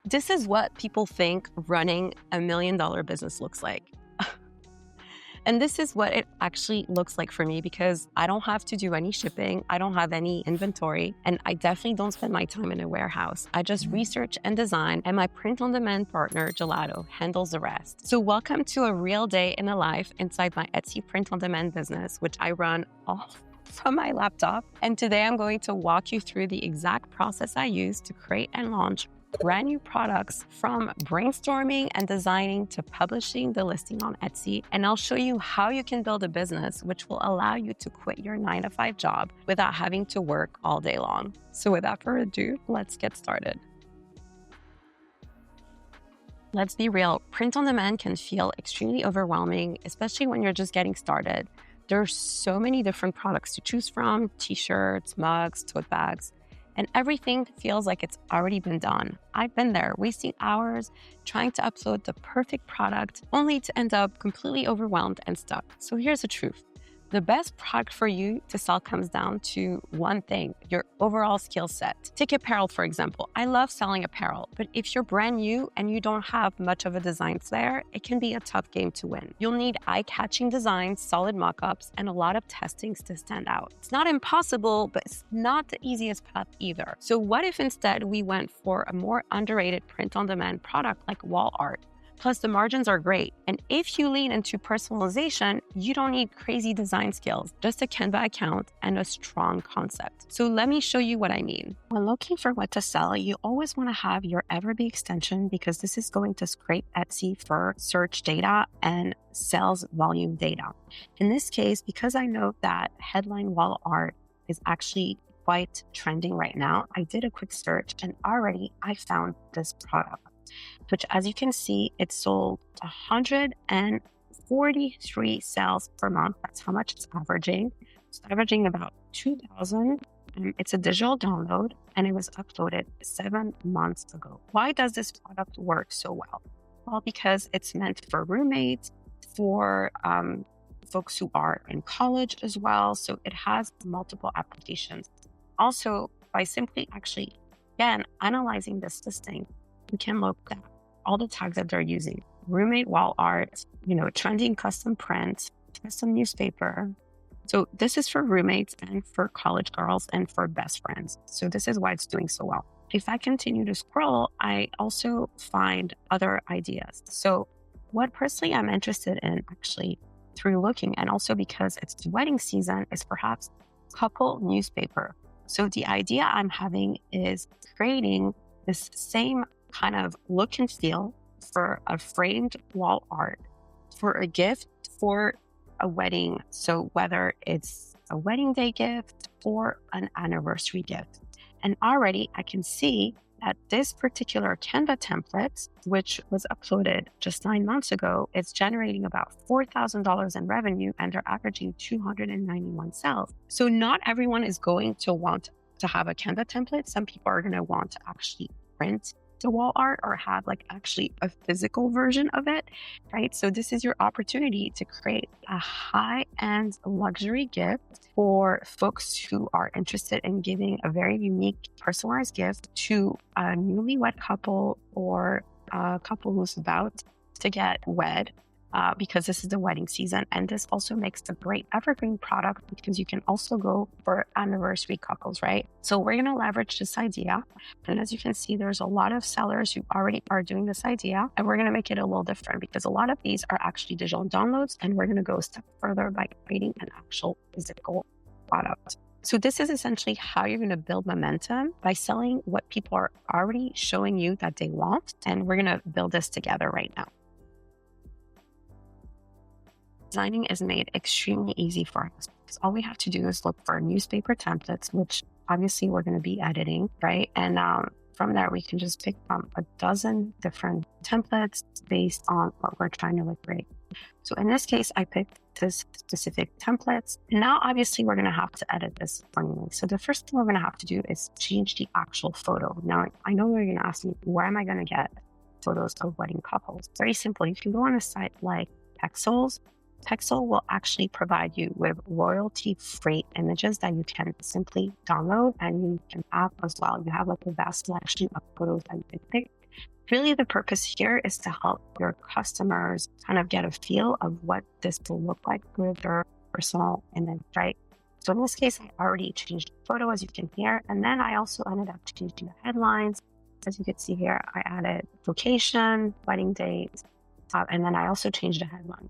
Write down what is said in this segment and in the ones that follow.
This is what people think running $1 million business looks like. And this is what it actually looks like for me because I don't have to do any shipping. I don't have any inventory, and I definitely don't spend my time in a warehouse. I just research and design, and my print-on-demand partner, Gelato, handles the rest. So welcome to a real day in the life inside my Etsy print-on-demand business, which I run all from my laptop. And today I'm going to walk you through the exact process I use to create and launch brand new products, from brainstorming and designing to publishing the listing on Etsy. And I'll show you how you can build a business which will allow you to quit your 9-to-5 job without having to work all day long. So without further ado, let's get started. Let's be real, print on demand can feel extremely overwhelming, especially when you're just getting started. There are so many different products to choose from: t-shirts, mugs, tote bags, and everything feels like it's already been done. I've been there, wasting hours trying to upload the perfect product, only to end up completely overwhelmed and stuck. So here's the truth. The best product for you to sell comes down to one thing: your overall skill set. Take apparel, for example. I love selling apparel, but if you're brand new and you don't have much of a design flair, it can be a tough game to win. You'll need eye-catching designs, solid mock-ups, and a lot of testings to stand out. It's not impossible, but it's not the easiest path either. So what if instead we went for a more underrated print-on-demand product like wall art? Plus, the margins are great. And if you lean into personalization, you don't need crazy design skills, just a Canva account and a strong concept. So let me show you what I mean. When looking for what to sell, you always want to have your Everbee extension because this is going to scrape Etsy for search data and sales volume data. In this case, because I know that headline wall art is actually quite trending right now, I did a quick search and already I found this product, which, as you can see, it sold 143 sales per month. That's how much it's averaging. It's averaging about 2,000. It's a digital download, and it was uploaded 7 months ago. Why does this product work so well? Well, because it's meant for roommates, for folks who are in college as well. So it has multiple applications. Also, by simply again, analyzing this listing, we can look at all the tags that they're using: roommate wall art, trending custom print, custom newspaper. So this is for roommates and for college girls and for best friends. So this is why it's doing so well. If I continue to scroll, I also find other ideas. So what personally I'm interested in actually through looking, and also because it's wedding season, is perhaps couple newspaper. So the idea I'm having is creating this same kind of look and feel for a framed wall art for a gift for a wedding. So whether it's a wedding day gift or an anniversary gift. And already I can see that this particular Canva template, which was uploaded just 9 months ago, is generating about $4,000 in revenue, and they're averaging 291 sales. So not everyone is going to want to have a Canva template. Some people are going to want to actually print the wall art or have actually a physical version of it, right? So this is your opportunity to create a high-end luxury gift for folks who are interested in giving a very unique personalized gift to a newlywed couple or a couple who's about to get wed, because this is the wedding season. And this also makes a great evergreen product because you can also go for anniversary couples, right? So we're going to leverage this idea. And as you can see, there's a lot of sellers who already are doing this idea. And we're going to make it a little different because a lot of these are actually digital downloads. And we're going to go a step further by creating an actual physical product. So this is essentially how you're going to build momentum, by selling what people are already showing you that they want. And we're going to build this together right now. Designing is made extremely easy for us because all we have to do is look for newspaper templates, which obviously we're going to be editing, right? And from there, we can just pick from a dozen different templates based on what we're trying to create. So in this case, I picked this specific templates. And now, obviously, we're going to have to edit this manually. So the first thing we're going to have to do is change the actual photo. Now, I know you're going to ask me, where am I going to get photos of wedding couples? Very simple. You can go on a site like Pexels. Pexel will actually provide you with royalty-free images that you can simply download and you can have as well. You have a vast selection of photos that you can pick Really, the purpose here is to help your customers kind of get a feel of what this will look like with their personal image, right? So in this case, I already changed the photo, as you can hear, and then I also ended up changing the headlines. As you can see here, I added location, wedding date, and then I also changed the headline.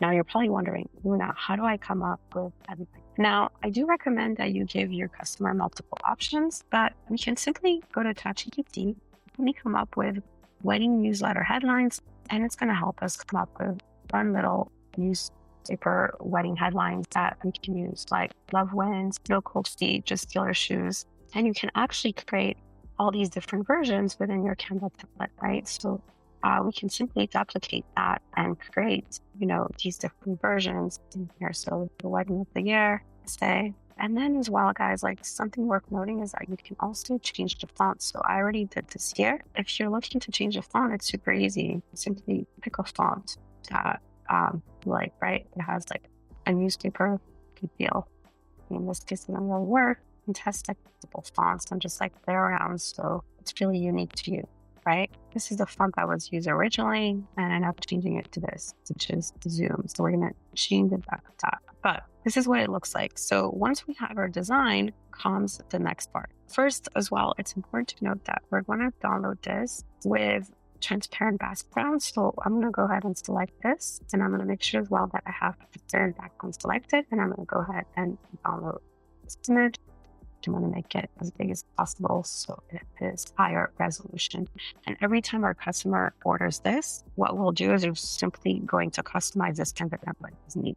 Now you're probably wondering, Luna, how do I come up with everything? Now, I do recommend that you give your customer multiple options, but we can simply go to ChatGPT, let me come up with wedding newsletter headlines, and it's going to help us come up with fun little newspaper wedding headlines that we can use, like love wins, no cold feet, just killer shoes. And you can actually create all these different versions within your Canva template, right? So we can simply duplicate that and create, these different versions in here. So the wedding of the year, say. And then as well, guys, like something worth noting is that you can also change the font. So I already did this here. If you're looking to change the font, it's super easy. Simply pick a font that right? It has like a newspaper feel. In this case, it doesn't really work. You can test like multiple fonts and just like play around. So it's really unique to you. Right? This is the font that was used originally, and I'm now changing it to this, which is Zoom. So we're going to change it back to that. But this is what it looks like. So once we have our design, comes the next part. First, as well, it's important to note that we're going to download this with transparent background. So I'm going to go ahead and select this, and I'm going to make sure as well that I have transparent background selected, and I'm going to go ahead and download this image. I want to make it as big as possible so it is higher resolution. And every time our customer orders this, what we'll do is we're simply going to customize this Canva template as needed.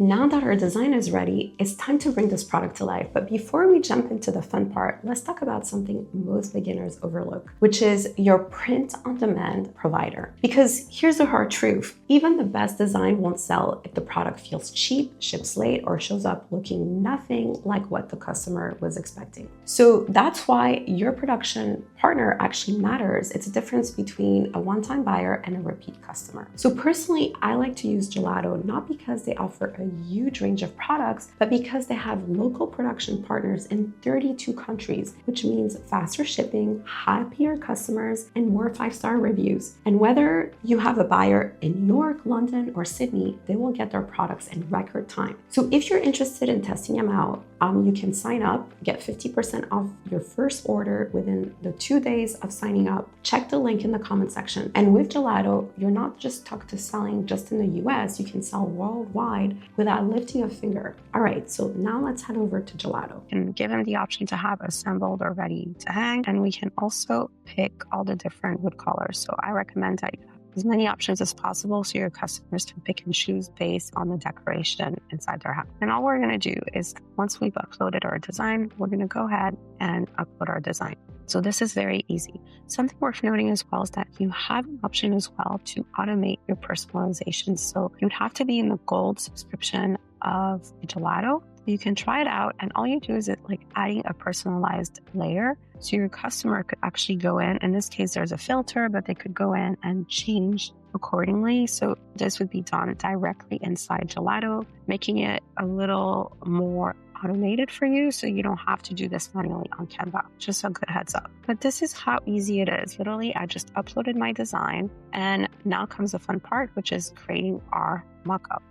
Now that our design is ready, it's time to bring this product to life. But before we jump into the fun part, let's talk about something most beginners overlook, which is your print-on-demand provider. Because here's the hard truth. Even the best design won't sell if the product feels cheap, ships late, or shows up looking nothing like what the customer was expecting. So that's why your production partner actually matters. It's a difference between a one-time buyer and a repeat customer. So personally, I like to use Gelato, not because they offer a huge range of products, but because they have local production partners in 32 countries, which means faster shipping, happier customers, and more 5-star reviews. And whether you have a buyer in New York, London, or Sydney, they will get their products in record time. So if you're interested in testing them out, you can sign up, get 50% off your first order within the 2 days of signing up. Check the link in the comment section. And with Gelato, you're not just stuck to selling just in the US, you can sell worldwide without lifting a finger. All right, so now let's head over to Gelato. And give them the option to have assembled or ready to hang. And we can also pick all the different wood colors. So I recommend that you have as many options as possible so your customers can pick and choose based on the decoration inside their house. And all we're going to do is once we've uploaded our design, we're going to go ahead and upload our design. So this is very easy. Something worth noting as well is that you have an option as well to automate your personalization. So you'd have to be in the gold subscription of Gelato. You can try it out, and all you do is like adding a personalized layer. So your customer could actually go in this case, there's a filter, but they could go in and change accordingly. So this would be done directly inside Gelato, making it a little more automated for you, so you don't have to do this manually on Canva. Just a good heads up. But this is how easy it is. Literally, I just uploaded my design, and now comes the fun part, which is creating our mockup.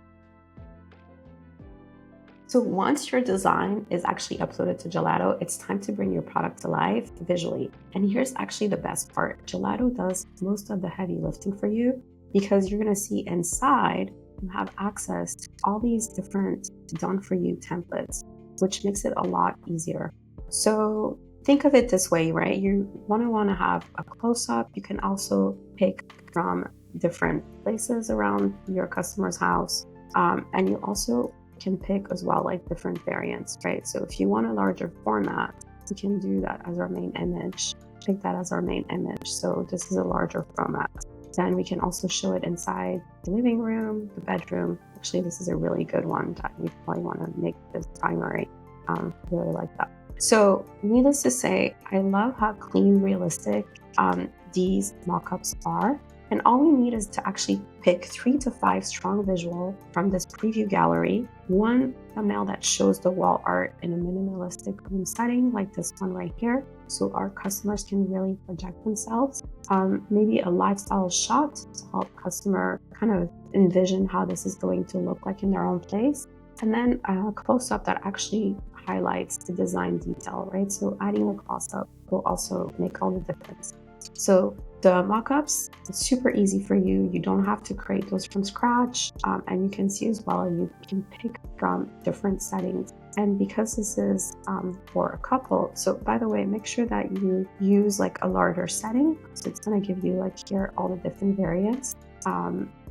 So once your design is actually uploaded to Gelato, it's time to bring your product to life visually. And here's actually the best part. Gelato does most of the heavy lifting for you, because you're going to see inside you have access to all these different done-for-you templates, which makes it a lot easier. So think of it this way, right? You want to have a close-up. You can also pick from different places around your customer's house. And you also can pick as well like different variants, right? So if you want a larger format, you can do that as our main image. Pick that as our main image. So this is a larger format. Then we can also show it inside the living room, the bedroom. Actually, this is a really good one that we probably want to make this primary. Really like that. So needless to say, I love how clean, realistic these mockups are. And all we need is to actually pick 3 to 5 strong visual from this preview gallery, one thumbnail that shows the wall art in a minimalistic room setting like this one right here, so our customers can really project themselves. Maybe a lifestyle shot to help customer kind of envision how this is going to look like in their own place. And then a close-up that actually highlights the design detail, right? So adding a close-up will also make all the difference. So the mockups, it's super easy for you. You don't have to create those from scratch. And you can see as well, you can pick from different settings. And because this is for a couple, so by the way, make sure that you use like a larger setting. So it's gonna give you like here all the different variants.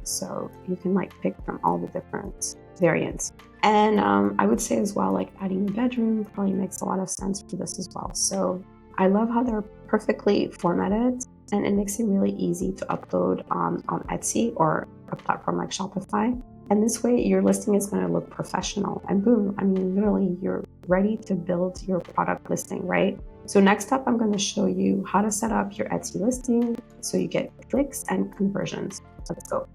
So you can like pick from all the different variants. And I would say as well, like adding a bedroom probably makes a lot of sense for this as well. So I love how they're perfectly formatted, and it makes it really easy to upload on Etsy or a platform like Shopify. And this way your listing is going to look professional, and boom, I mean, literally you're ready to build your product listing, right? So next up, I'm going to show you how to set up your Etsy listing so you get clicks and conversions. Let's go.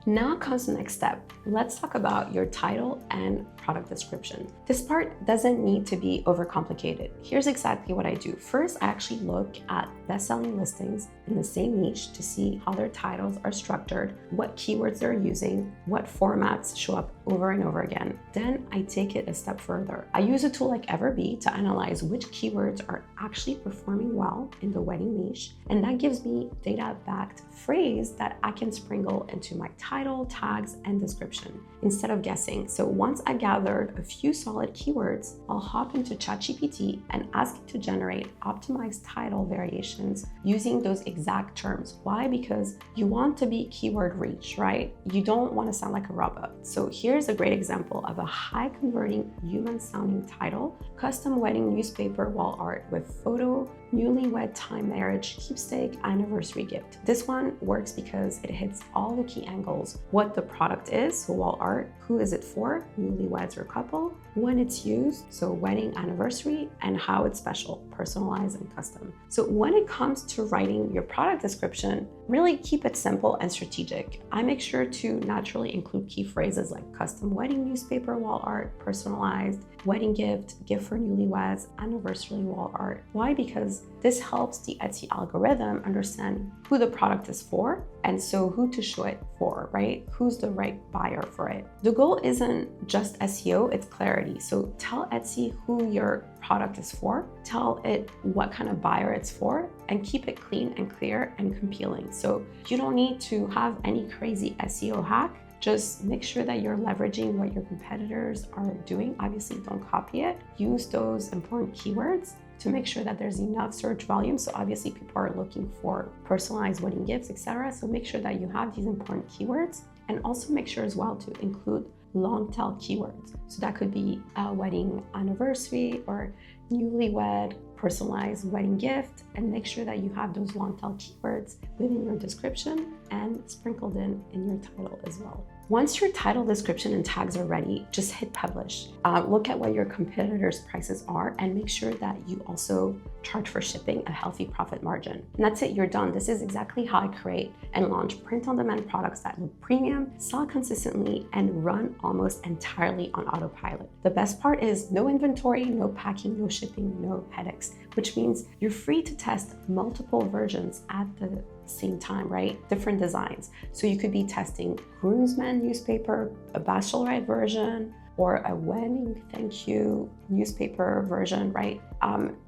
Now comes the next step. Let's talk about your title and product description. This part doesn't need to be overcomplicated. Here's exactly what I do. First, I actually look at best-selling listings in the same niche to see how their titles are structured, what keywords they're using, what formats show up over and over again. Then I take it a step further. I use a tool like Everbee to analyze which keywords are actually performing well in the wedding niche, and that gives me data-backed phrase that I can sprinkle into my title, tags, and description instead of guessing. So once I gathered a few solid keywords, I'll hop into ChatGPT and ask it to generate optimized title variations using those exact terms. Why? Because you want to be keyword rich, right? You don't want to sound like a robot. So here's a great example of a high converting human sounding title: custom wedding newspaper wall art with photo, newlywed time marriage, keepsake, anniversary gift. This one works because it hits all the key angles: what the product is, so wall art, who is it for, newlyweds or couple, when it's used, so wedding anniversary, and how it's special, personalized and custom. So when it comes to writing your product description, really keep it simple and strategic. I make sure to naturally include key phrases like custom wedding newspaper wall art, personalized, wedding gift, gift for newlyweds, anniversary wall art. Why? Because this helps the Etsy algorithm understand who the product is for, and so who to show it for, right? Who's the right buyer for it. The goal isn't just SEO, it's clarity. So tell Etsy who your product is for, tell it what kind of buyer it's for, and keep it clean and clear and compelling. So you don't need to have any crazy SEO hack. Just make sure that you're leveraging what your competitors are doing. Obviously, don't copy it. Use those important keywords to make sure that there's enough search volume. So obviously people are looking for personalized wedding gifts, etc. So make sure that you have these important keywords, and also make sure as well to include long tail keywords. So that could be a wedding anniversary or newlywed, personalized wedding gift, and make sure that you have those long tail keywords within your description and sprinkled in your title as well. Once your title, description, and tags are ready, just hit publish. Look at what your competitors' prices are and make sure that you also charge for shipping a healthy profit margin. And that's it, you're done. This is exactly how I create and launch print-on-demand products that look premium, sell consistently, and run almost entirely on autopilot. The best part is no inventory, no packing, no shipping, no headaches, which means you're free to test multiple versions at the same time, right? Different designs. So you could be testing groomsmen newspaper, a bachelorette version, or a wedding thank you newspaper version, right?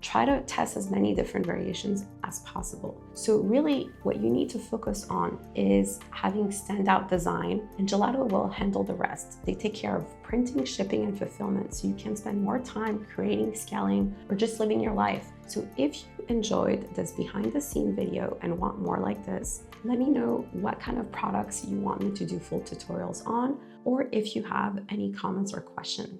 Try to test as many different variations as possible. So really what you need to focus on is having standout design, and Gelato will handle the rest. They take care of printing, shipping, and fulfillment, so you can spend more time creating, scaling, or just living your life. So if you enjoyed this behind the scene video and want more like this, let me know what kind of products you want me to do full tutorials on, or if you have any comments or questions.